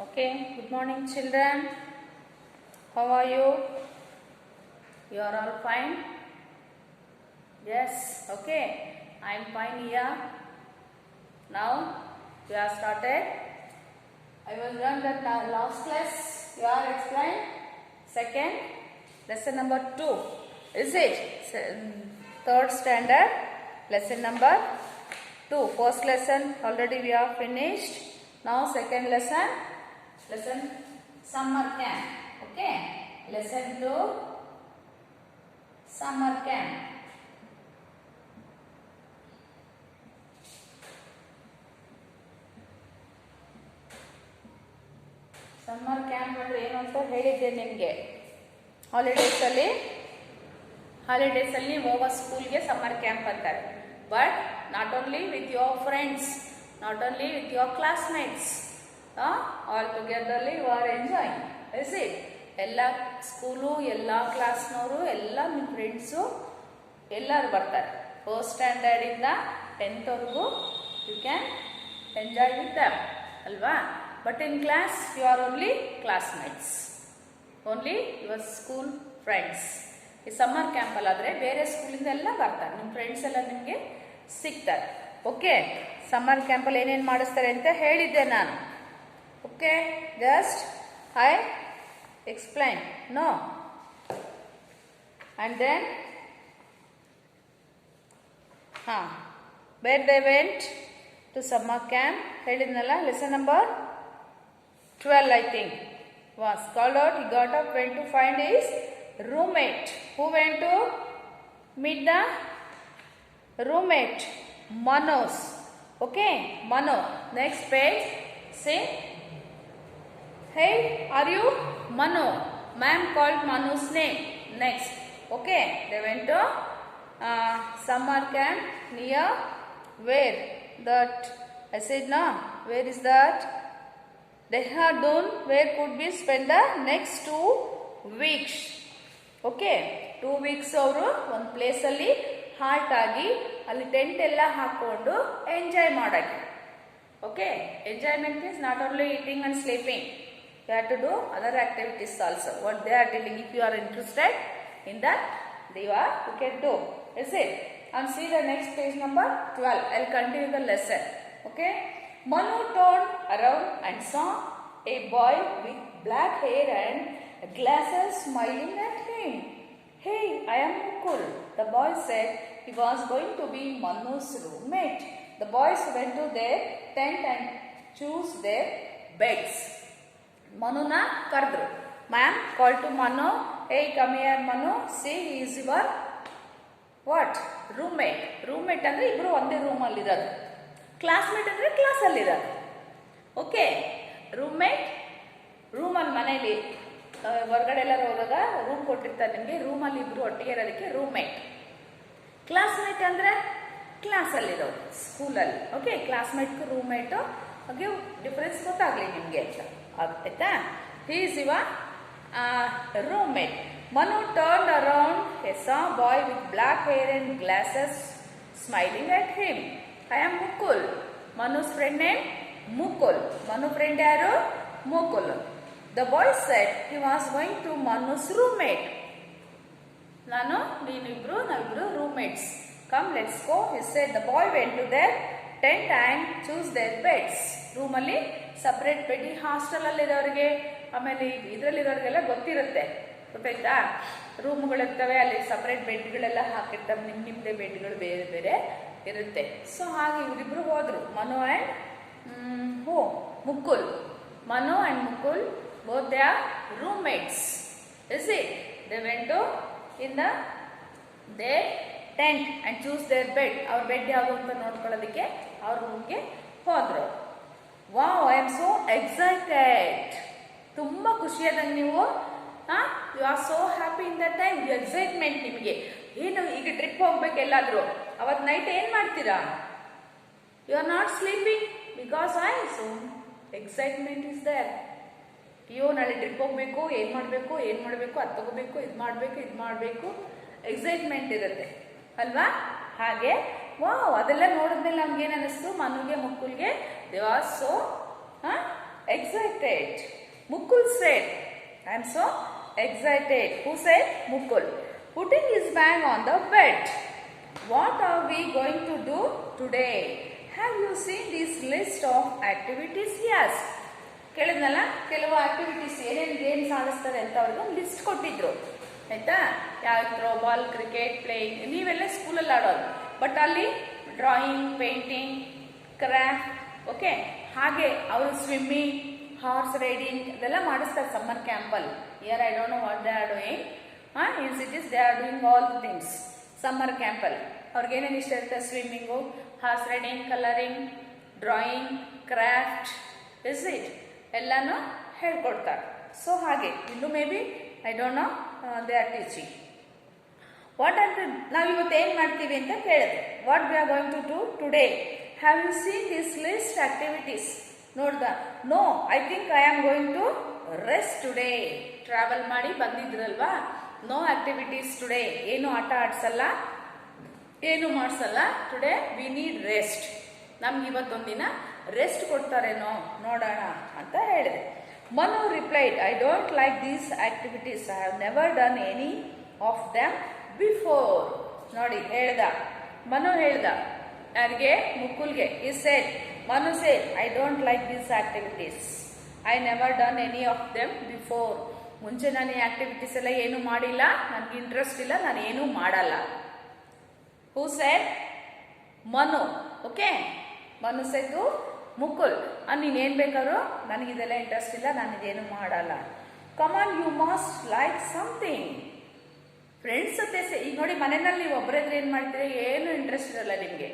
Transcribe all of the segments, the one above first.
Okay, good morning children. How are you? You are all fine? Yes, okay. I am fine here. Now we are started. I was done that last class. You are explained. Second, lesson number 2. Is it? Third standard, lesson number 2. First lesson already we have finished. Now second lesson summer camp. Okay, lesson 2 summer camp. Summer camp ಅಂದರೆ ಏನು ಅಂತ ಹೇಳಿದ್ದೆ ನಿಮಗೆ. ಹಾಲಿಡೇಸಲ್ಲಿ ಹೋಗೋ ಸ್ಕೂಲ್ಗೆ summer camp ಅಂತಾರೆ. But not only with your friends, not only with your classmates, all ಟುಗೆದರ್ಲಿ you are enjoying. Is it? ಎಲ್ಲ ಸ್ಕೂಲು, ಎಲ್ಲ ಕ್ಲಾಸ್ನವರು, ಎಲ್ಲ ನಿಮ್ಮ ಫ್ರೆಂಡ್ಸು ಎಲ್ಲರೂ ಬರ್ತಾರೆ. ಫಸ್ಟ್ ಸ್ಟ್ಯಾಂಡರ್ಡಿಂದ 10th ವರೆಗೂ you can enjoy with them ಅಲ್ವಾ? But in class you are only classmates, only your school friends. ಈ ಸಮ್ಮರ್ ಕ್ಯಾಂಪಲ್ಲಾದರೆ ಬೇರೆ ಸ್ಕೂಲಿಂದ ಎಲ್ಲ ಬರ್ತಾರೆ, ನಿಮ್ಮ ಫ್ರೆಂಡ್ಸ್ ಎಲ್ಲ ನಿಮಗೆ ಸಿಗ್ತಾರೆ. ಓಕೆ, ಸಮ್ಮರ್ ಕ್ಯಾಂಪಲ್ಲಿ ಏನೇನು ಮಾಡಿಸ್ತಾರೆ ಅಂತ ಹೇಳಿದ್ದೆ ನಾನು. Okay, just I explain no. And then where they went to summer camp ಹೇಳಿದ್ನಲ್ಲ. Lesson number 12 I think was called out. He got up, went to find his roommate. Who went to meet the roommate? Manos. Okay, Mano. Next page. See, hey, are you Mano? Ma'am called Manu's name. Next. Okay, they went to summer camp near where? That I said no. Where is that? Dehradun, where could we spend the next 2 weeks. Okay, 2 weeks ಅವರು ಒಂದು ಪ್ಲೇಸಲ್ಲಿ halt ಆಗಿ ಅಲ್ಲಿ tent ಎಲ್ಲ ಹಾಕ್ಕೊಂಡು enjoy ಮಾಡೋಕ್ಕೆ. Okay, enjoyment means not only eating and sleeping, you have to do other activities also. What they are telling, if you are interested in that you can do. Is it? And see the next page number 12. I will continue the lesson. Okay. Manu turned around and saw a boy with black hair and glasses smiling at him. Hey, I am Mukul. The boy said he was going to be Manu's roommate. The boys went to their tent and chose their beds. Manuna kardru. Ma'am called to Manu. Hey, come here Manu. See, he is your what? Roommate. Roommate ಅಂದರೆ ಇಬ್ಬರು ಒಂದೇ ರೂಮಲ್ಲಿರೋದು. Classmate ಅಂದರೆ ಕ್ಲಾಸಲ್ಲಿರೋದು. Okay, roommate ರೂಮಲ್ಲಿ ಮನೇಲಿ ಹೊರಗಡೆ ಎಲ್ಲರೂ ಹೋದಾಗ room ಕೊಟ್ಟಿರ್ತಾರೆ ನಿಮಗೆ, ರೂಮಲ್ಲಿ ಇಬ್ಬರು ಒಟ್ಟಿಗೆ ಇರೋದಕ್ಕೆ ರೂಮ್ಮೇಟ್. ಕ್ಲಾಸ್ಮೇಟ್ ಅಂದರೆ ಕ್ಲಾಸಲ್ಲಿರೋದು, ಸ್ಕೂಲಲ್ಲಿ. ಓಕೆ, ಕ್ಲಾಸ್ಮೇಟ್ಗೂ ರೂಮ್ಮೇಟು ಹಾಗೆ ಡಿಫ್ರೆನ್ಸ್ ಗೊತ್ತಾಗಲಿ ನಿಮಗೆ ಅಂತ ಆಗುತ್ತಾ. He is your roommate. Manu turned around, he saw a boy with black hair and glasses smiling at him. I am Mukul. Manu's friend name Mukul. Manu friend yaru? Mukul. The boy said he was going to Manu's roommate. Navibbru roommates. Come, let's go. He said. The boy went to their tent and chose their beds. Room alli separate bed. Hostel alli irovrige ಆಮೇಲೆ ಇದರಲ್ಲಿರೋರಿಗೆಲ್ಲ ಗೊತ್ತಿರುತ್ತೆ, ಗೊತ್ತಾಯ್ತಾ? ರೂಮ್ಗಳಿರ್ತವೆ, ಅಲ್ಲಿ separate ಬೆಡ್ಗಳೆಲ್ಲ ಹಾಕಿರ್ತಾರೆ, ನಿಮ್ಮದೇ ಬೆಡ್ಗಳು ಬೇರೆ ಬೇರೆ ಇರುತ್ತೆ. So ಹಾಗೆ ಇವರಿಬ್ಬರು ಹೋದರು, Manu and Mukul. Manu and Mukul both they are roommates. Is it? They went to in the their tent and choose their bed. ಅವ್ರ ಬೆಡ್ ಯಾವುದು ಅಂತ ನೋಡ್ಕೊಳ್ಳೋದಕ್ಕೆ ಅವ್ರ ರೂಮ್ಗೆ ಹೋದರು. Wow, I am so excited. ತುಂಬ ಖುಷಿಯಾದಂಗೆ ನೀವು. You are so happy in that time. Excitement ನಿಮಗೆ. ಏನು ಈಗ ಟ್ರಿಪ್ ಹೋಗ್ಬೇಕು ಎಲ್ಲಾದರೂ, ಅವತ್ತು ನೈಟ್ ಏನು ಮಾಡ್ತೀರಾ? You are not sleeping because so excitement is there. ಅಯ್ಯೋ ನಾಳೆ ಟ್ರಿಪ್ ಹೋಗ್ಬೇಕು, ಏನು ಮಾಡಬೇಕು ಅದು ತಗೋಬೇಕು, ಇದು ಮಾಡಬೇಕು ಎಕ್ಸೈಟ್ಮೆಂಟ್ ಇರುತ್ತೆ ಅಲ್ವಾ? ಹಾಗೆ ವಾವ್, ಅದೆಲ್ಲ ನೋಡಿದ್ಮೇಲೆ ನಮ್ಗೆ ಏನು ಅನ್ನಿಸ್ತು? ಮನುಗೆ ಮುಕ್ಕುಲ್ಗೆ they are so excited. excited. Mukul said, I am so excited. Who said? Mukul. Putting his bag on the bed. What are we going to do today? Have you seen this list of activities? Yes. ಕೇಳಿದ್ನಲ್ಲ, ಕೆಲವು activities ಏನೇನು games ಆಡಿಸ್ತಾರೆ ಅಂತ ಅವ್ರಿಗೆ ಒಂದು list ಕೊಟ್ಟಿದ್ರು ಆಯ್ತಾ. ಯಾವ throw ball, cricket, playing, ನೀವೆಲ್ಲ ಸ್ಕೂಲಲ್ಲಿ ಆಡೋದು. ಬಟ್ ಅಲ್ಲಿ ಡ್ರಾಯಿಂಗ್, ಪೇಂಟಿಂಗ್, ಕ್ರಾಫ್ಟ್, ಓಕೆ, ಹಾಗೆ ಅವರು ಸ್ವಿಮ್ಮಿಂಗ್, ಹಾರ್ಸ್ ರೈಡಿಂಗ್ ಇದೆಲ್ಲ ಮಾಡಿಸ್ತಾರೆ ಸಮ್ಮರ್ ಕ್ಯಾಂಪಲ್ಲಿ. Here I don't know what they are doing. In cities they are doing all the things. Summer ಕ್ಯಾಂಪಲ್ಲಿ ಅವ್ರಿಗೆ ಏನೇನು ಇಷ್ಟ ಇರುತ್ತೆ? Swimming, horse riding, colouring, drawing, craft, is it ಎಲ್ಲನೂ ಹೇಳ್ಕೊಡ್ತಾರೆ. ಸೊ ಹಾಗೆ ಇನ್ನು maybe I don't know they are teaching. What are ನಾವು ಇವತ್ತು ಏನು ಮಾಡ್ತೀವಿ ಅಂತ ಕೇಳಿದೆ. What we are going to do today? Have you seen this list activities? ನೋಡ್ದ? No, I think I am going to rest today. Travel ಮಾಡಿ ಬಂದಿದ್ರಲ್ವಾ, no activities today. ಏನು ಆಟ ಆಡ್ಸಲ್ಲ, ಏನು ಮಾಡಿಸಲ್ಲ. Today we need rest. ನಮ್ಗೆ ಇವತ್ತೊಂದಿನ ರೆಸ್ಟ್ ಕೊಡ್ತಾರೇನೋ ನೋಡೋಣ ಅಂತ ಹೇಳಿದೆ. Manu replied, I don't like these activities. I have never done any of them before. ನೋಡಿ ಹೇಳ್ದ, ಮನು ಹೇಳ್ದ ಯಾರಿಗೆ? ಮುಕುಲ್ಗೆ. ಈ said, Manu said, I don't like these activities. I never done any of them before. ಮುಂಚೆ ನಾನು ಈ ಆಕ್ಟಿವಿಟೀಸ್ ಎಲ್ಲ ಏನು ಮಾಡಿಲ್ಲ, ನನಗೆ ಇಂಟ್ರೆಸ್ಟ್ ಇಲ್ಲ, ನಾನು ಏನೂ ಮಾಡಲ್ಲ. Who said? Manu. Okay, Manu said Mukul, ನೀನೇನು ಬೇಕಾದ್ರು ನನಗಿದೆಲ್ಲ ಇಂಟ್ರೆಸ್ಟ್ ಇಲ್ಲ, ನಾನು ಇದೇನು ಮಾಡಲ್ಲ. Come on, you must like something. Friends ಜೊತೆ ಈಗ ನೋಡಿ, ಮನೆಯಲ್ಲಿ ನೀವು ಒಬ್ಬರಿದ್ರೆ ಏನು ಮಾಡ್ತೀರಿ? ಏನು ಇಂಟ್ರೆಸ್ಟ್ ಇರಲ್ಲ ನಿಮಗೆ,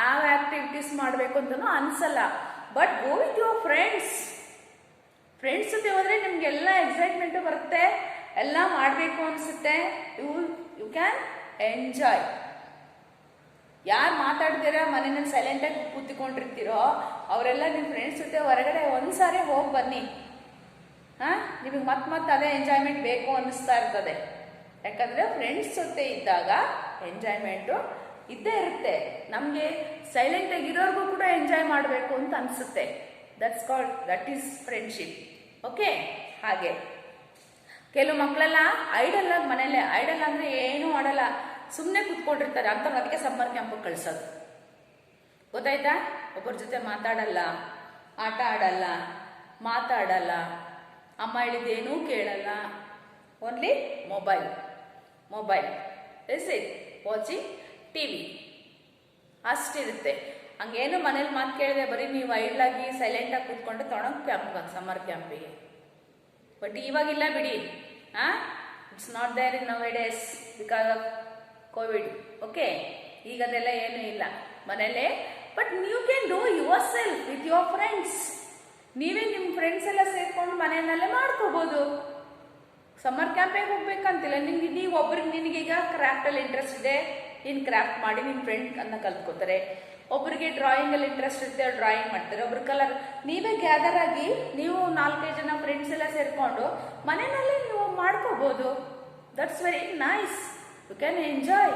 ಆ ಆಕ್ಟಿವಿಟೀಸ್ ಮಾಡಬೇಕು ಅಂತನೂ ಅನ್ಸಲ್ಲ. But go with your friends. Friends ಜೊತೆ ಹೋದ್ರೆ ನಿಮ್ಗೆಲ್ಲ ಎಕ್ಸೈಟ್ಮೆಂಟು ಬರುತ್ತೆ, ಎಲ್ಲ ಮಾಡಬೇಕು ಅನಿಸುತ್ತೆ. You can enjoy. ಯಾರು ಮಾತಾಡ್ತೀರಾ ಮನೆಯಲ್ಲಿ ಸೈಲೆಂಟಾಗಿ ಕೂತ್ಕೊಂಡಿರ್ತೀರೋ ಅವರೆಲ್ಲ ನಿಮ್ಮ ಫ್ರೆಂಡ್ಸ್ ಜೊತೆ ಹೊರಗಡೆ ಒಂದ್ಸಾರಿ ಹೋಗಿ ಬನ್ನಿ. ನಿಮಗೆ ಮತ್ತೆ ಅದೇ ಎಂಜಾಯ್ಮೆಂಟ್ ಬೇಕು ಅನ್ನಿಸ್ತಾ ಇರ್ತದೆ. ಯಾಕಂದರೆ ಫ್ರೆಂಡ್ಸ್ ಜೊತೆ ಇದ್ದಾಗ ಎಂಜಾಯ್ಮೆಂಟು ಇದ್ದೇ ಇರುತ್ತೆ. ನಮಗೆ ಸೈಲೆಂಟಾಗಿ ಇರೋರ್ಗೂ ಕೂಡ ಎಂಜಾಯ್ ಮಾಡಬೇಕು ಅಂತ ಅನಿಸುತ್ತೆ. That is friendship. ಓಕೆ, ಹಾಗೆ ಕೆಲವು ಮಕ್ಕಳೆಲ್ಲ ಐಡಲ್ ಆಗಿ ಮನೇಲೆ, ಐಡಲ್ ಅಂದರೆ ಏನೂ ಆಡಲ್ಲ, ಸುಮ್ಮನೆ ಕೂತ್ಕೊಂಡಿರ್ತಾರೆ. ಅಂತ ಅದಕ್ಕೆ ಸಮ್ಮರ್ ಕ್ಯಾಂಪಿಗೆ ಕಳಿಸೋದು. ಗೊತ್ತಾಯ್ತಾ? ಒಬ್ಬರ ಜೊತೆ ಮಾತಾಡಲ್ಲ, ಆಟ ಆಡಲ್ಲ, ಮಾತಾಡಲ್ಲ, ಅಮ್ಮ ಹೇಳಿದ್ದೇನೂ ಕೇಳಲ್ಲ, only mobile is it, watching TV ಅಷ್ಟಿರುತ್ತೆ. ಹಂಗೇನು ಮನೇಲಿ ಮಾತು ಕೇಳಿದೆ, ಬರೀ ನೀವು ಐಡ್ಲಾಗಿ ಸೈಲೆಂಟಾಗಿ ಕೂತ್ಕೊಂಡು ತೊಗೊಂಡು ಸಮ್ಮರ್ ಕ್ಯಾಂಪಿಗೆ. ಬಟ್ ಇವಾಗಿಲ್ಲ ಬಿಡಿ. It's not there in now days because of covid. Okay, ಈಗ ಅದೆಲ್ಲ ಏನೂ ಇಲ್ಲ ಮನೇಲೆ. But you can do yourself with your friends. ನೀವೇ ನಿಮ್ಮ ಫ್ರೆಂಡ್ಸ್ ಎಲ್ಲ ಸೇರ್ಕೊಂಡು ಮನೆಯಲ್ಲೇ ಮಾಡ್ಕೋಬೋದು. ಸಮ್ಮರ್ ಕ್ಯಾಂಪಿಗೆ ಹೋಗ್ಬೇಕಂತಿಲ್ಲ. ನೀವು ಒಬ್ರಿಗೆ, ನಿನಗೀಗ ಕ್ರಾಫ್ಟಲ್ಲಿ ಇಂಟ್ರೆಸ್ಟ್ ಇದೆ, ನೀನು ಕ್ರಾಫ್ಟ್ ಮಾಡಿ ನಿಮ್ಮ ಫ್ರೆಂಡ್ ಅನ್ನ ಕಲ್ತ್ಕೋತಾರೆ. ಒಬ್ಬರಿಗೆ ಡ್ರಾಯಿಂಗಲ್ಲಿ ಇಂಟ್ರೆಸ್ಟ್ ಇರುತ್ತೆ, ಡ್ರಾಯಿಂಗ್ ಮಾಡ್ತಾರೆ. ಒಬ್ರು ಕಲರ್. ನೀವೇ ಗ್ಯಾದರ್ ಆಗಿ ನೀವು 4-5 ಜನ ಫ್ರೆಂಡ್ಸ್ ಎಲ್ಲ ಸೇರಿಕೊಂಡು ಮನೆಯಲ್ಲೇ ನೀವು ಮಾಡ್ಕೋಬೋದು. That's very nice. You can enjoy.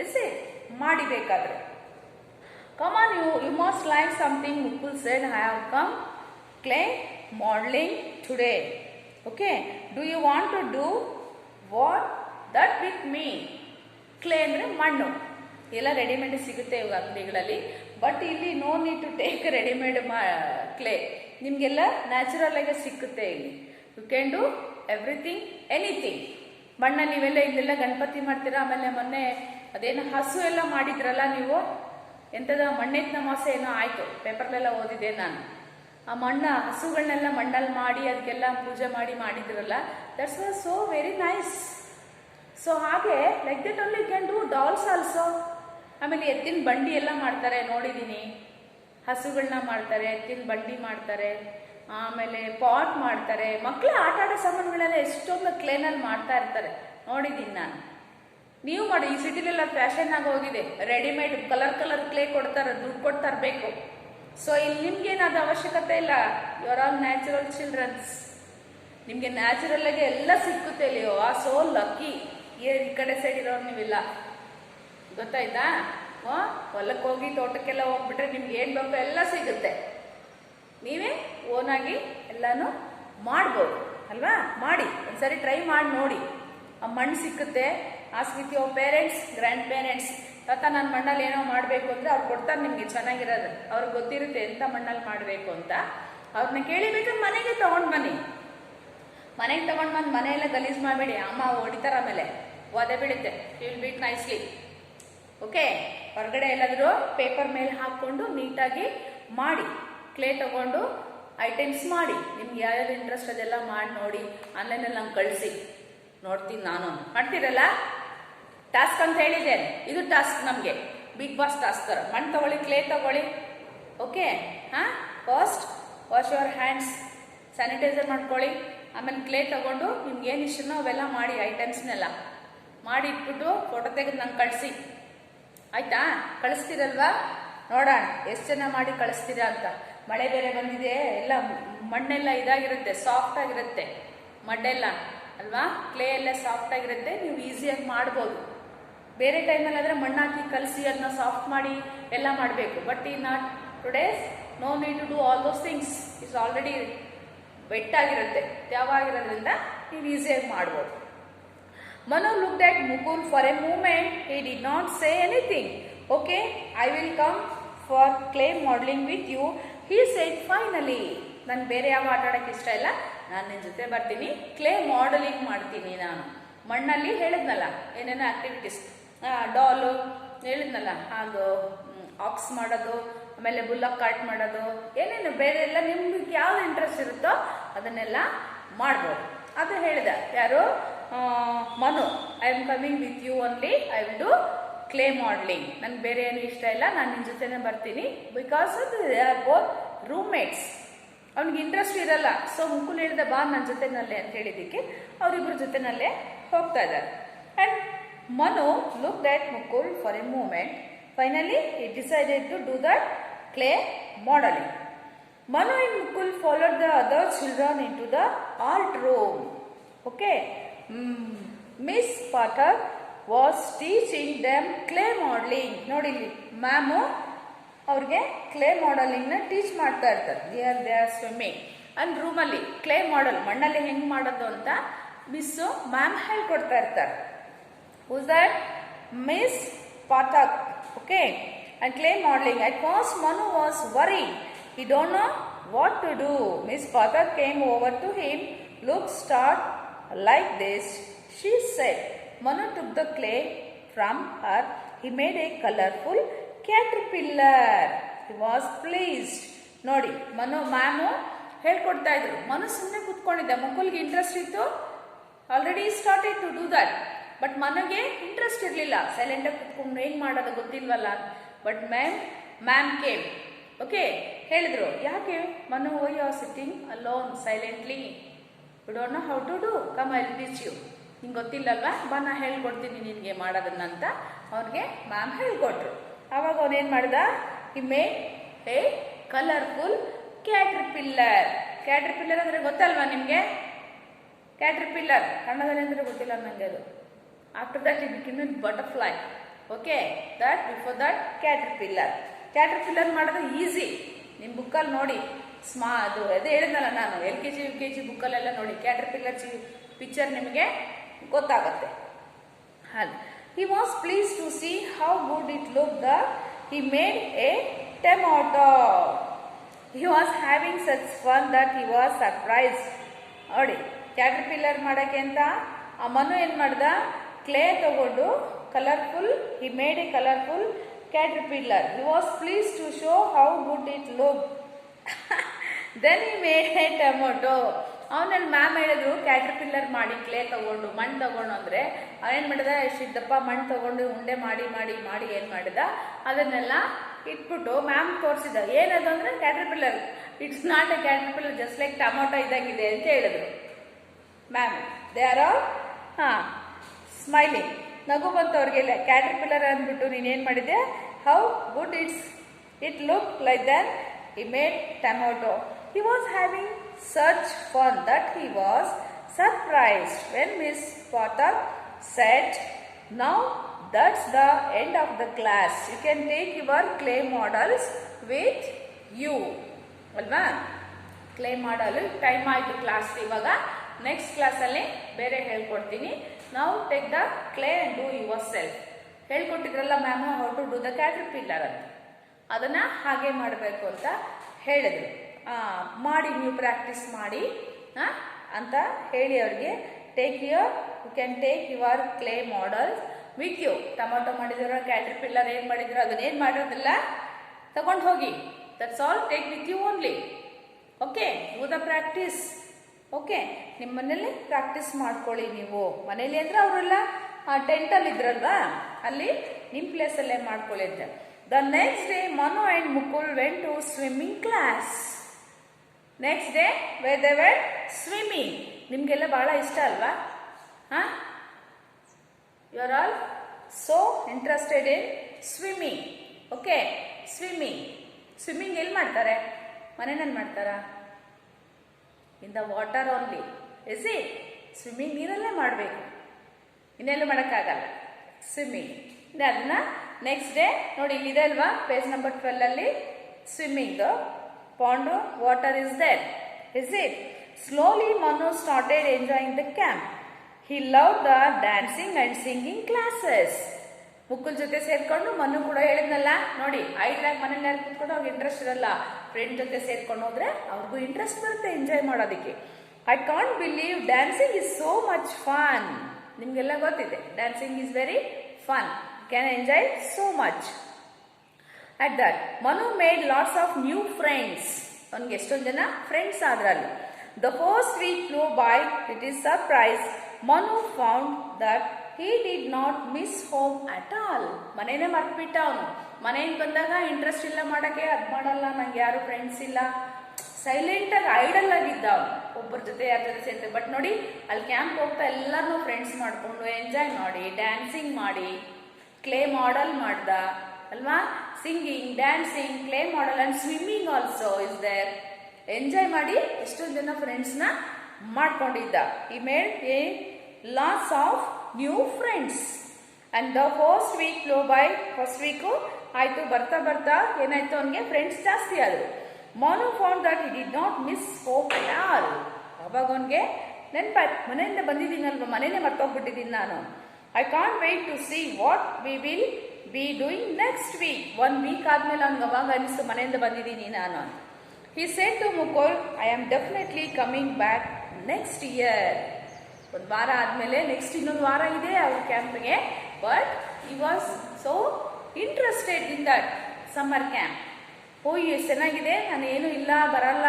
Is it, ಮಾಡಿ ಬೇಕಾದ್ರೆ. Come on, you must like something. Mukul said, I have come clay modelling today. Okay, do you want to do what that with me? Clay ಅಂದರೆ ಮಣ್ಣು. ಎಲ್ಲ readymade ಸಿಗುತ್ತೆ ಇವಾಗ ಅಂಗಡಿಗಳಲ್ಲಿ. But ಇಲ್ಲಿ no need to take readymade clay. ನಿಮಗೆಲ್ಲ natural ಆಗಿ ಸಿಕ್ಕುತ್ತೆ ಇಲ್ಲಿ. You can do everything, anything. ಮಣ್ಣಲ್ಲಿ ನೀವೆಲ್ಲ ಇಲ್ಲೆಲ್ಲ ಗಣಪತಿ ಮಾಡ್ತೀರಾ. ಆಮೇಲೆ ಮೊನ್ನೆ ಅದೇನೋ ಹಸು ಎಲ್ಲ ಮಾಡಿದ್ರಲ್ಲ ನೀವು, ಎಂಥದ ಮಣ್ಣೆತ್ತಿನ ಅಮಾವಾಸ್ಯೆ ಏನೋ ಆಯಿತು, ಪೇಪರ್ಲೆಲ್ಲ ಓದಿದೆ ನಾನು. ಆ ಹಸುಗಳನ್ನೆಲ್ಲ ಮಣ್ಣಲ್ಲಿ ಮಾಡಿ ಅದಕ್ಕೆಲ್ಲ ಪೂಜೆ ಮಾಡಿದ್ರಲ್ಲ. That's was so very nice. So ಹಾಗೆ like that only can do dolls also. ಆಮೇಲೆ ಎತ್ತಿನ ಬಂಡಿ ಎಲ್ಲ ಮಾಡ್ತಾರೆ, ನೋಡಿದ್ದೀನಿ. ಹಸುಗಳನ್ನ ಮಾಡ್ತಾರೆ, ಎತ್ತಿನ ಬಂಡಿ ಮಾಡ್ತಾರೆ, ಆಮೇಲೆ ಪಾಟ್ ಮಾಡ್ತಾರೆ. ಮಕ್ಕಳು ಆಟ ಆಡೋ ಸಾಮಾನುಗಳೆಲ್ಲ ಎಷ್ಟೊಂದು ಕ್ಲೇನಲ್ಲಿ ಮಾಡ್ತಾ ಇರ್ತಾರೆ, ನೋಡಿದ್ದೀನಿ ನಾನು. ನೀವು ಮಾಡಿ. ಈ ಸಿಟಿಲೆಲ್ಲ ಫ್ಯಾಷನ್ ಆಗಿ ಹೋಗಿದೆ, ರೆಡಿಮೇಡ್ ಕಲರ್ ಕ್ಲೇ ಕೊಡ್ತಾರೆ, ದುಡ್ಡು ಕೊಟ್ಟು ತರಬೇಕು. ಸೊ ಇಲ್ಲಿ ನಿಮ್ಗೇನಾದ ಅವಶ್ಯಕತೆ ಇಲ್ಲ. You are all natural childrens. ನಿಮಗೆ ನ್ಯಾಚುರಲ್ ಆಗಿ ಎಲ್ಲ ಸಿಕ್ಕುತ್ತೆ ಇಲ್ಲಿ. ಆ ಸೋ ಲಕ್ಕಿ. ಈ ಕಡೆ ಸೈಡ್ ಇರೋರು ನೀವಿಲ್ಲ, ಗೊತ್ತಾಯ್ತಾ? ಹೊಲಕ್ಕೆ ಹೋಗಿ ತೋಟಕ್ಕೆಲ್ಲ ಹೋಗ್ಬಿಟ್ರೆ ನಿಮ್ಗೆ ಏನು ಬೇಕೋ ಎಲ್ಲ ಸಿಗುತ್ತೆ. ನೀವೇ ಓನಾಗಿ ಎಲ್ಲನೂ ಮಾಡ್ಬೋದು ಅಲ್ವಾ. ಮಾಡಿ ಒಂದ್ಸರಿ ಟ್ರೈ ಮಾಡಿ ನೋಡಿ. ಆ ಮಣ್ಣು ಸಿಕ್ಕುತ್ತೆ. Ask with your parents, grand parents. ತಾತ ನನ್ನ ಮಣ್ಣಲ್ಲಿ ಏನೋ ಮಾಡಬೇಕು ಅಂದರೆ ಅವ್ರು ಕೊಡ್ತಾರೆ ನಿಮಗೆ ಚೆನ್ನಾಗಿರೋದು. ಅವ್ರಿಗೆ ಗೊತ್ತಿರುತ್ತೆ ಎಂಥ ಮಣ್ಣಲ್ಲಿ ಮಾಡಬೇಕು ಅಂತ. ಅವ್ರನ್ನ ಕೇಳಿಬೇಕಾದ್ರೆ ಮನೆಗೆ ತೊಗೊಂಡು ಬನ್ನಿ. ಮನೆಗೆ ತೊಗೊಂಡು ಬಂದು ಮನೆಯೆಲ್ಲ ಗಲೀಜು ಮಾಡಬೇಡಿ. ಅಮ್ಮ ಹೊಡಿತಾರೆ, ಆಮೇಲೆ ಒದೆ ಬೀಳುತ್ತೆ. Will beat nicely. ಓಕೆ, ಹೊರಗಡೆ ಎಲ್ಲಾದರೂ ಪೇಪರ್ ಮೇಲೆ ಹಾಕ್ಕೊಂಡು ನೀಟಾಗಿ ಮಾಡಿ. ಕ್ಲೇ ತಗೊಂಡು ಐಟಮ್ಸ್ ಮಾಡಿ. ನಿಮ್ಗೆ ಯಾವ್ಯಾವ್ದು ಇಂಟ್ರೆಸ್ಟ್ ಅದೆಲ್ಲ ಮಾಡಿ ನೋಡಿ. ಆನ್ಲೈನಲ್ಲಿ ನಂಗೆ ಕಳಿಸಿ, ನೋಡ್ತೀನಿ ನಾನು. ಮಾಡ್ತೀರಲ್ಲ, ಟಾಸ್ಕ್ ಅಂತ ಹೇಳಿದ್ದೇನೆ. ಇದು ಟಾಸ್ಕ್ ನಮಗೆ, ಬಿಗ್ ಬಾಸ್ ಟಾಸ್ಕ್ ಥರ. ಮಣ್ಣು ತಗೊಳ್ಳಿ, ಕ್ಲೇ ತಗೊಳ್ಳಿ. ಓಕೆ, ಹಾಂ, first wash your hands, sanitiser ಮಾಡ್ಕೊಳ್ಳಿ. ಆಮೇಲೆ ಕ್ಲೇ ತಗೊಂಡು ನಿಮ್ಗೆ ಏನು ಇಷ್ಟನೋ ಅವೆಲ್ಲ ಮಾಡಿ, ಐಟಮ್ಸ್ನೆಲ್ಲ ಮಾಡಿ ಇಟ್ಬಿಟ್ಟು ಫೋಟೋ ತೆಗೆದು ನಂಗೆ ಕಳಿಸಿ. ಆಯ್ತಾ? ಕಳಿಸ್ತೀರಲ್ವಾ? ನೋಡೋಣ ಎಷ್ಟು ಜನ ಮಾಡಿ ಕಳಿಸ್ತೀರಾ ಅಂತ. ಮಳೆ ಬೇರೆ ಬಂದಿದೆ, ಎಲ್ಲ ಮಣ್ಣೆಲ್ಲ ಇದಾಗಿರುತ್ತೆ, ಸಾಫ್ಟ್ ಆಗಿರುತ್ತೆ ಮಣ್ಣೆಲ್ಲ ಅಲ್ವಾ. ಕ್ಲೇ ಎಲ್ಲ ಸಾಫ್ಟ್ ಆಗಿರುತ್ತೆ, ನೀವು ಈಸಿಯಾಗಿ ಮಾಡ್ಬೋದು. ಬೇರೆ ಟೈಮಲ್ಲಿ ಆದರೆ ಮಣ್ಣು ಹಾಕಿ ಕಲಸಿ ಅದನ್ನ ಸಾಫ್ಟ್ ಮಾಡಿ ಎಲ್ಲ ಮಾಡಬೇಕು. ಬಟ್ ಈ not today's, no need to do all those things. It's already wet ಆಗಿರುತ್ತೆ, ತ್ಯಾವಾಗಿರೋದ್ರಿಂದ ನೀವು ಈಸಿಯಾಗಿ ಮಾಡ್ಬೋದು. Manu looked at Mukul for a moment. He did not say anything. Okay, I will come for clay modeling with you, he said finally. ನಾನು ಬೇರೆ ಯಾವ ಆಟ ಆಡೋಕ್ಕೆ ಇಷ್ಟ ಇಲ್ಲ, ನಾನು ನಿನ್ನ ಜೊತೆ ಬರ್ತೀನಿ, ಕ್ಲೇ ಮಾಡೆಲಿಂಗ್ ಮಾಡ್ತೀನಿ ನಾನು. ಮಣ್ಣಲ್ಲಿ ಹೇಳಿದ್ನಲ್ಲ ಏನೇನೋ ಆ್ಯಕ್ಟಿವಿಟೀಸ್, ಡಾಲು ಹೇಳಿದ್ನಲ್ಲ, ಅದು ಆಕ್ಸ್ ಮಾಡೋದು, ಆಮೇಲೆ ಬುಲ್ಲಕ್ ಕಾರ್ಟ್ ಮಾಡೋದು, ಏನೇನು ಬೇರೆ ಎಲ್ಲ ನಿಮ್ಗೆ ಯಾವ್ದು ಇಂಟ್ರೆಸ್ಟ್ ಇರುತ್ತೋ ಅದನ್ನೆಲ್ಲ ಮಾಡ್ಬೋದು. ಅದು ಹೇಳಿದ ಯಾರು? Manu. I am coming with you only, I will do clay modelling. ನನಗೆ ಬೇರೆ ಏನು ಇಷ್ಟ ಇಲ್ಲ, ನಾನು ನಿನ್ನ ಜೊತೆನೇ ಬರ್ತೀನಿ. Because they are both roommates. ಅವ್ನಿಗೆ ಇಂಟ್ರೆಸ್ಟ್ ಇರಲ್ಲ. ಸೊ ಮುಕುಲ್ ಹೇಳಿದ ಬಾ ನನ್ನ ಜೊತೆನಲ್ಲೇ ಅಂತ ಹೇಳಿದ್ದಕ್ಕೆ ಅವರಿಬ್ಬರ ಜೊತೆನಲ್ಲೇ ಹೋಗ್ತಾ ಇದ್ದಾರೆ. And Manu looked at Mukul for a moment. Finally, he decided to do that clay modeling. Manu and Mukul followed the other children into the art room. Okay. Miss Pathak was teaching them clay modeling. ನೋಡಿ ಇಲ್ಲಿ ma'am ಅವ್ರಿಗೆ clay ಮಾಡೆಲಿಂಗ್ನ teach ಮಾಡ್ತಾ ಇರ್ತಾರೆ. They are swimming and ರೂಮಲ್ಲಿ clay model ಮಣ್ಣಲ್ಲಿ ಹೆಂಗೆ ಮಾಡೋದು ಅಂತ ಮಿಸ್ಸು ಮ್ಯಾಮ್ ಹೇಳ್ಕೊಡ್ತಾ ಇರ್ತಾರೆ. Who's that? Miss Pathak. Okay, and clay modelling. At first Manu was worried. He don't know what to do. Miss Pathak came over to him. Look, start like this, she said. Manu took the clay from her. He made a colorful caterpillar. He was pleased. ನೋಡಿ, Manu ma'am ಹೇಳ್ಕೊಡ್ತಾ ಇದ್ರು. ಮನು ಸುಮ್ಮನೆ ಕೂತ್ಕೊಂಡಿದ್ದ. ಮುಕುಲ್ಗೆ interest ಇತ್ತು, already started to do that. But ಮನುಗೆ interest ಇರಲಿಲ್ಲ, ಸೈಲೆಂಟಾಗಿ ಕೂತ್ಕೊಂಡು ಹೆಂಗೆ ಮಾಡೋದು ಗೊತ್ತಿಲ್ವಲ್ಲ. But ma'am came. ಓಕೆ, ಹೇಳಿದ್ರು ಯಾಕೆ Manu, why you are sitting alone silently, you don't know how to do, come I will teach you. ನಿಂಗೆ ಗೊತ್ತಿಲ್ಲಲ್ವಾ, ಬಾ ನಾ ಹೇಳ್ಕೊಡ್ತೀನಿ ನಿನಗೆ ಮಾಡೋದನ್ನ ಅಂತ ಅವ್ನಿಗೆ ಮ್ಯಾಮ್ ಹೇಳ್ಕೊಟ್ರು. ಆವಾಗ ಅವನೇನು ಮಾಡ್ದ? He made A colourful caterpillar. Caterpillar ಅಂದರೆ ಗೊತ್ತಲ್ವಾ ನಿಮಗೆ? ಕ್ಯಾಟರ್ಪಿಲ್ಲರ್ ಕನ್ನಡದಲ್ಲಿ ಅಂದರೆ ಗೊತ್ತಿಲ್ಲ ನನಗೆ ಅದು. After that it became A butterfly. Okay, that before that caterpillar. Caterpillar ಮಾಡೋದು ಈಸಿ. ನಿಮ್ಮ ಬುಕ್ಕಲ್ಲಿ ನೋಡಿ, ಅದು ಅದೇ ಹೇಳಿದ್ನಲ್ಲ ನಾನು, LKG UKG ಬುಕ್ಕಲ್ಲೆಲ್ಲ ನೋಡಿ ಕ್ಯಾಟರ್ಪಿಲ್ಲರ್ ಪಿಕ್ಚರ್ ನಿಮಗೆ ಗೊತ್ತಾಗುತ್ತೆ. ಹಾಗೆ he was pleased to see how good it looked. He made a tomato. He was having such fun that he was surprised. ನೋಡಿ, ಕ್ಯಾಟರ್ಪಿಲ್ಲರ್ ಮಾಡೋಕ್ಕೆ ಅಂತ ಆ ಮನು ಏನು ಮಾಡ್ದ? ಕ್ಲೇ ತಗೊಂಡು colourful, he made a colorful caterpillar. He was pleased to show how good it looked. Then he made a tomato. ಅವನಲ್ಲಿ ma'am ಹೇಳಿದ್ರು caterpillar ಮಾಡಿ ಕ್ಲೇ ತಗೊಂಡು ಮಣ್ಣು ತಗೊಂಡು ಅಂದರೆ ಅವನೇನು ಮಾಡಿದ? ಇಷ್ಟಿದ್ದಪ್ಪ ಮಣ್ಣು ತಗೊಂಡು ಉಂಡೆ ಮಾಡಿ ಮಾಡಿ ಮಾಡಿ ಏನು ಮಾಡಿದ? ಅದನ್ನೆಲ್ಲ ಇಟ್ಬಿಟ್ಟು ಮ್ಯಾಮ್ ತೋರಿಸಿದ. ಏನದು ಅಂದರೆ caterpillar. It's not A caterpillar, just like tomato ಇದಾಗಿದೆ ಅಂತ ಹೇಳಿದ್ರು ma'am. They are all smiling. ನಗು ಬಂತು ಅವ್ರಿಗೆಲ್ಲ. ಕ್ಯಾಟರ್ಪಿಲ್ಲರ್ ಅಂದ್ಬಿಟ್ಟು ನೀನೇನು ಮಾಡಿದೆ? How good it look like that. He made tomato. He was having such fun that he was surprised when Miss Pathak said, "Now that's the end of the class. You can take your clay models with you." ಅಲ್ವಾ? Clay ಮಾಡಲು time ಆಯಿತು class. ಇವಾಗ next ಕ್ಲಾಸಲ್ಲಿ ಬೇರೆ ಹೇಳ್ಕೊಡ್ತೀನಿ. ನಾವು take the clay and do yourself. ಹೇಳ್ಕೊಟ್ಟಿದ್ರಲ್ಲ ma'am how to do the caterpillar ಅಂತ, ಅದನ್ನು ಹಾಗೆ ಮಾಡಬೇಕು ಅಂತ ಹೇಳಿದ್ರು. ಮಾಡಿ, ನೀವು ಪ್ರಾಕ್ಟೀಸ್ ಮಾಡಿ ಅಂತ ಹೇಳಿ ಅವ್ರಿಗೆ. Take you can take your clay models with you. Tomato ಮಾಡಿದಿರೋ, ಕ್ಯಾಟರ್ಪಿಲ್ಲರ್ ಏನು ಮಾಡಿದಿರೋ ಅದನ್ನೇನು ಮಾಡಿರೋದಿಲ್ಲ ತಗೊಂಡು ಹೋಗಿ. That's all. Take with you only. Okay, do the practice. Okay, ನಿಮ್ಮ ಮನೇಲಿ ಪ್ರಾಕ್ಟೀಸ್ ಮಾಡ್ಕೊಳ್ಳಿ ನೀವು. ಮನೇಲಿ ಅಂದರೆ ಅವರೆಲ್ಲ ಟೆಂಟಲ್ಲಿ ಇದ್ರಲ್ವಾ, ಅಲ್ಲಿ ನಿಮ್ಮ ಪ್ಲೇಸಲ್ಲೇ ಮಾಡ್ಕೊಳ್ಳಿ ಅಂತ. The next day Manu and Mukul went to swimming class. Next day where they went swimming. ನಿಮಗೆಲ್ಲ ಭಾಳ ಇಷ್ಟ ಅಲ್ವಾ? You are all so interested in swimming. Okay, swimming ಎಲ್ಲಿ ಮಾಡ್ತಾರೆ? ಮನೆಯಲ್ಲಿ ಮಾಡ್ತಾರಾ? In the water only. Is it? Swimming ನೀರಲ್ಲೇ ಮಾಡಬೇಕು, ಇನ್ನೆಲ್ಲೂ ಮಾಡೋಕ್ಕಾಗಲ್ಲ ಸ್ವಿಮ್ಮಿಂಗ್. ಅದನ್ನ ನೆಕ್ಸ್ಟ್ ಡೇ ನೋಡಿ, ಇಲ್ಲಿದೆ ಅಲ್ವಾ page number 12 swimming pond water is there. Is it? Slowly Manu started enjoying the camp. He love the dancing and singing classes. Mukul ಜೊತೆ ಸೇರ್ಕೊಂಡು ಮನು ಕೂಡ ಹೇಳಿದ್ನಲ್ಲ ನೋಡಿ, ಐದ್ರಾಗ ಮನೇಲಿ ಯಾರು ಕೂತ್ಕೊಂಡು ಅವ್ರಿಗೆ ಇಂಟ್ರೆಸ್ಟ್ ಇರಲ್ಲ. ಫ್ರೆಂಡ್ ಜೊತೆ ಸೇರ್ಕೊಂಡು ಹೋದ್ರೆ ಅವ್ರಿಗೂ ಇಂಟ್ರೆಸ್ಟ್ ಬರುತ್ತೆ ಎಂಜಾಯ್ ಮಾಡೋದಕ್ಕೆ. I can't believe dancing is so much fun. ನಿಮಗೆಲ್ಲ ಗೊತ್ತಿದೆ dancing is very fun. Can enjoy so much. At that Manu made lots of new friends. ಅವನಿಗೆ ಎಷ್ಟೊಂದು ಜನ ಫ್ರೆಂಡ್ಸ್ ಆದ್ರಲ್ಲಿ. The first week flew by. It is surprise Manu found that he did not miss home at all. ಮನೇನೆ ಮರ್ತ್ಬಿಟ್ಟ ಅವನು. ಮನೆಗೆ ಬಂದಾಗ interest ಇಲ್ಲ ಮಾಡೋಕ್ಕೆ, ಅದು ಮಾಡಲ್ಲ, ನಂಗೆ ಯಾರು ಫ್ರೆಂಡ್ಸ್ ಇಲ್ಲ, ಸೈಲೆಂಟಾಗಿ ಐಡಲ್ ಆಗಿದ್ದ ಅವನು. ಒಬ್ಬರ ಜೊತೆ ಯಾರ ಜೊತೆ ಸೇರ್ತಾರೆ. ಬಟ್ ನೋಡಿ, ಅಲ್ಲಿ ಕ್ಯಾಂಪ್ ಹೋಗ್ತಾ ಎಲ್ಲರನ್ನೂ ಫ್ರೆಂಡ್ಸ್ ಮಾಡಿಕೊಂಡು ಎಂಜಾಯ್ ಮಾಡಿ, ಡ್ಯಾನ್ಸಿಂಗ್ ಮಾಡಿ, ಕ್ಲೇ ಮಾಡೆಲ್ ಮಾಡ್ದ ಅಲ್ವಾ? Singing, dancing, clay model and swimming also is there. Enjoy ಮಾಡಿ ಎಷ್ಟೊಂದು ಜನ ಫ್ರೆಂಡ್ಸ್ನ ಮಾಡ್ಕೊಂಡಿದ್ದ. He made a lots of new friends. And the first week flow by. First week ಆಯಿತು, ಬರ್ತಾ ಬರ್ತಾ ಏನಾಯ್ತು, ಅವನಿಗೆ ಫ್ರೆಂಡ್ಸ್ ಜಾಸ್ತಿ ಆದರು. Manu found that he did not miss home at all. ಅವಾಗ ಅವನಿಗೆ ನೆನಪಾಯ್ತು, ಮನೆಯಿಂದ ಬಂದಿದ್ದೀನಲ್ವ, ಮನೇನೆ ಮರ್ತೋಗ್ಬಿಟ್ಟಿದ್ದೀನಿ ನಾನು. I can't wait to see what we will be doing next week. 1 week ಆದಮೇಲೆ ಅವ್ನಿಗೆ ಅವಾಗ ಅನಿಸ್ತು ಮನೆಯಿಂದ ಬಂದಿದ್ದೀನಿ ನಾನು. He said to Mukul, I am definitely coming back next year. ಒಂದು ವಾರ ಆದಮೇಲೆ ನೆಕ್ಸ್ಟ್ ಇನ್ನೊಂದು ವಾರ ಇದೆ ಅವ್ರ ಕ್ಯಾಂಪ್ಗೆ. But he was so interested in that summer camp. ಎಷ್ಟು ಚೆನ್ನಾಗಿದೆ, ನಾನು ಏನೂ ಇಲ್ಲ, ಬರಲ್ಲ,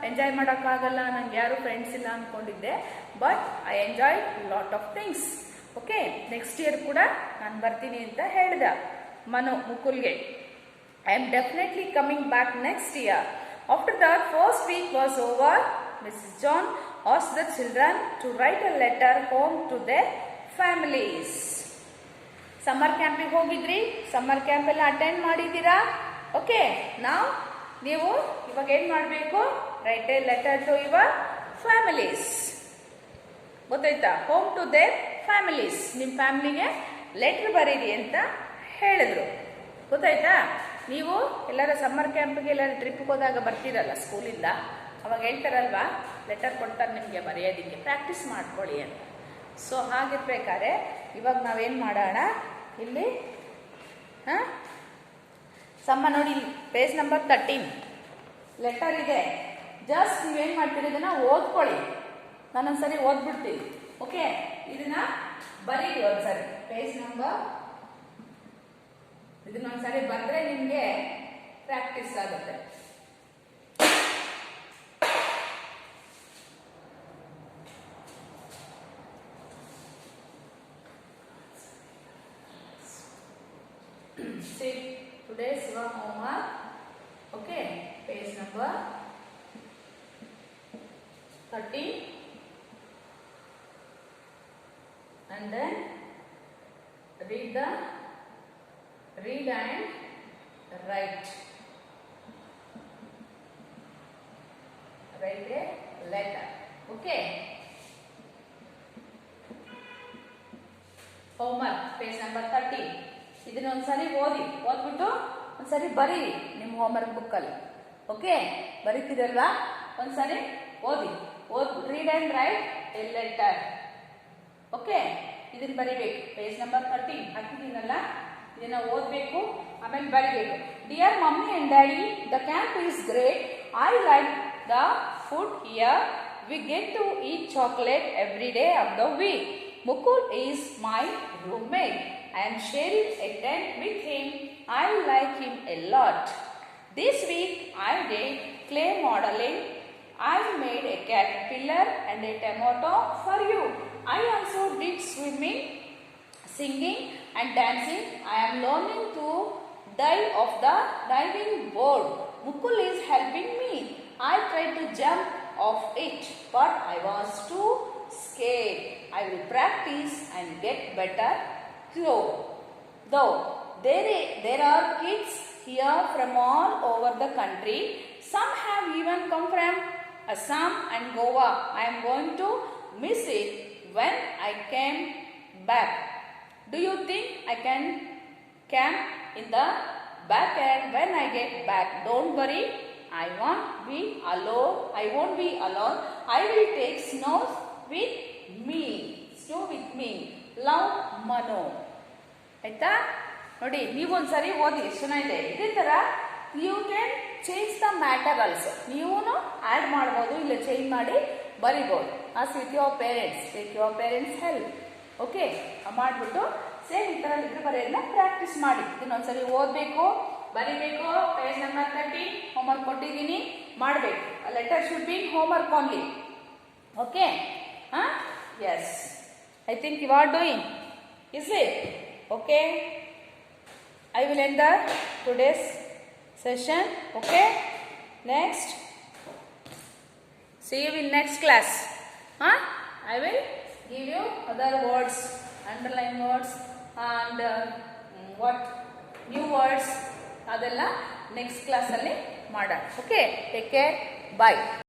ಎಂಜಾಯ್ ಮಾಡೋಕ್ಕಾಗಲ್ಲ, ನನಗೆ ಯಾರು ಫ್ರೆಂಡ್ಸ್ ಇಲ್ಲ ಅಂದ್ಕೊಂಡಿದ್ದೆ. But I enjoy lot of things. Okay, next year ಕೂಡ ನಾನು ಬರ್ತೀನಿ ಅಂತ ಹೇಳ್ದ ಮನು ಮುಕುಲ್ಗೆ. I am definitely coming back next year. After that first week was over. Mrs. John asked the children to write a letter home to their families. Summer ಕ್ಯಾಂಪಿಗೆ ಹೋಗಿದ್ರಿ, summer camp ಎಲ್ಲ attend ಮಾಡಿದ್ದೀರಾ? ಓಕೆ, ನೀವು ಇವಾಗ ಏನು ಮಾಡಬೇಕು? Write a letter to your families. ಗೊತ್ತಾಯ್ತಾ? Home to their families. ನಿಮ್ಮ ಫ್ಯಾಮಿಲಿಗೆ ಲೆಟ್ರ್ ಬರೀರಿ ಅಂತ ಹೇಳಿದ್ರು. ಗೊತ್ತಾಯ್ತಾ? ನೀವು ಎಲ್ಲರ ಸಮ್ಮರ್ ಕ್ಯಾಂಪಿಗೆ ಎಲ್ಲರ ಟ್ರಿಪ್ಗೆ ಹೋದಾಗ ಬರ್ತೀರಲ್ಲ ಸ್ಕೂಲಿಂದ, ಅವಾಗ ಹೇಳ್ತಾರಲ್ವಾ, ಲೆಟರ್ ಕೊಡ್ತಾರೆ ನಿಮಗೆ ಬರೆಯೋದಕ್ಕೆ, ಪ್ರಾಕ್ಟೀಸ್ ಮಾಡ್ಕೊಳ್ಳಿ ಅಂತ. ಸೊ ಹಾಗಿರ್ಬೇಕಾದ್ರೆ ಇವಾಗ ನಾವೇನು ಮಾಡೋಣ, ಇಲ್ಲಿ ಸಮ್ಮ ನೋಡಿ, ಪೇಜ್ ನಂಬರ್ 13 ಲೆಟರ್ ಇದೆ. ಜಸ್ಟ್ ನೀವೇನು ಮಾಡ್ತೀರಿ, ಇದನ್ನು ಓದ್ಕೊಳ್ಳಿ. ನಾನೊಂದ್ಸರಿ ಓದ್ಬಿಡ್ತೀನಿ. ಓಕೆ, ಇದನ್ನ ಬರೀರಿ ಒಂದ್ಸರಿ. ಪೇಜ್ ನಂಬರ್ ಇದನ್ನೊಂದ್ಸರಿ ಬರೆದ್ರೆ ನಿಮಗೆ ಪ್ರಾಕ್ಟೀಸ್ ಆಗುತ್ತೆ. See, today's your homework. Okay, page number 13, and then read and write. Write a letter. Okay. Homework, page number 13. ಇದನ್ನ ಒಂದ್ಸರಿ ಓದ್ಬಿಟ್ಟು ಒಂದ್ಸರಿ ಬರೀರಿ ನಿಮ್ಮ ಹೋಮ್ವರ್ಕ್ ಬುಕ್ಕಲ್ಲಿ. ಓಕೆ, ಬರೀತಿರಲ್ವಾ? ಒಂದ್ಸರಿ ಓದಿ. Read and right a letter. Okay, ಇದನ್ನ ಬರಿಬೇಕು. ಪೇಜ್ ನಂಬರ್ 13 ಹಾಕಿದ್ದೀನಲ್ಲ, ಇದನ್ನ ಓದಬೇಕು, ಆಮೇಲೆ ಬರಿಬೇಕು. Dear mummy and daddy, the camp is great. I like the food here. We get to eat chocolate every day of the week. Mukul is my roommate. I am sharing a tent with him. I like him a lot. This week I did clay modeling. I made a caterpillar and a tomato for you. I also did swimming, singing and dancing. I am learning to dive off the diving board. Mukul is helping me. I tried to jump off it, but I was too scared. I will practice and get better though. There are kids here from all over the country. Some have even come from Assam and Goa. I am going to miss it when I came back. Do you think I can camp in the backyard when I get back? Don't worry, I won't be alone. I will take snow with me. Love, Mano. ಆಯ್ತಾ? ನೋಡಿ, ನೀವೊಂದ್ಸರಿ ಓದಿ, ಎಷ್ಟು ಚೆನ್ನಾಗಿದೆ. ಇದೇ ತರ you can change the matter also. ನೀವು add ಮಾಡ್ಬೋದು, ಇಲ್ಲ ಚೇಂಜ್ ಮಾಡಿ ಬರಿಬೋದು. As with your parents, take your parents help. Okay, ಮಾಡಿಬಿಟ್ಟು ಸೇಮ್ ಈ ಥರ ಇದ್ರೆ ಬರೆಯೋದನ್ನ ಪ್ರಾಕ್ಟೀಸ್ ಮಾಡಿ. ಇದನ್ನೊಂದ್ಸರಿ ಓದಬೇಕು, ಬರಿಬೇಕು. ಪೇಜ್ ನಂಬರ್ 30 ಹೋಮ್ವರ್ಕ್ ಕೊಟ್ಟಿದ್ದೀನಿ, ಮಾಡಬೇಕು. Letter should be homework only. Okay? Yes, I think you are doing. Is it? Okay, I will end the today's session. Okay, next, see you in next class. I will give you other words, underline words and what new words, adella next class alli ಮಾಡೋಣ. Okay, take care, bye.